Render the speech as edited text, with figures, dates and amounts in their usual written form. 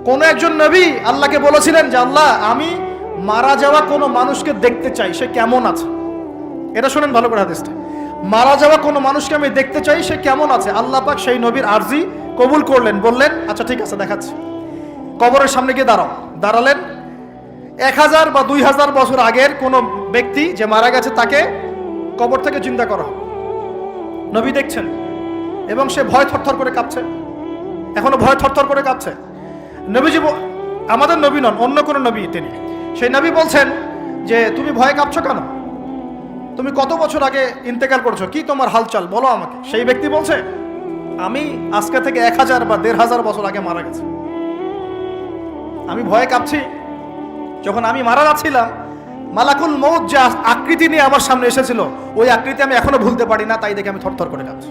কোন একজন নবী আল্লাহকে বলেছিলেন যে আল্লাহ আমি মারা যাওয়া কোনো মানুষকে দেখতে চাই, সে কেমন আছে। এটা শুনেন ভালো করে হাদিসটা, মারা যাওয়া কোনো মানুষকে আমি দেখতে চাই, সে কেমন আছে। আল্লাহ পাক সেই নবীর আরজি কবুল করলেন, বললেন আচ্ছা ঠিক আছে দেখাচ্ছি। কবরের সামনে গিয়ে দাঁড়ালেন। 1000 বা 2000 বছর আগের কোনো ব্যক্তি যে মারা গেছে তাকে কবর থেকে জিন্দা করা হবে। নবী দেখছেন এবং সে ভয় থরথর করে কাঁপছে, এখনো ভয় থরথর করে কাঁপছে। নবীজি আমাদের নবী নন, অন্য কোনো নবী তিনি। সেই নবী বলছেন যে তুমি ভয়ে কাঁপছো কেন, তুমি কত বছর আগে ইন্তেকাল করছো, কি তোমার হালচাল বলো আমাকে। সেই ব্যক্তি বলছে আমি আজকে থেকে 1000 বা 1500 বছর আগে মারা গেছি। আমি ভয়ে কাঁপছি, যখন আমি মারা যাচ্ছিলাম মালাকুল মউত যে আকৃতি নিয়ে আমার সামনে এসেছিল, ওই আকৃতি আমি এখনো ভুলতে পারি না, তাই দেখে আমি থরথর করে কাঁপছি।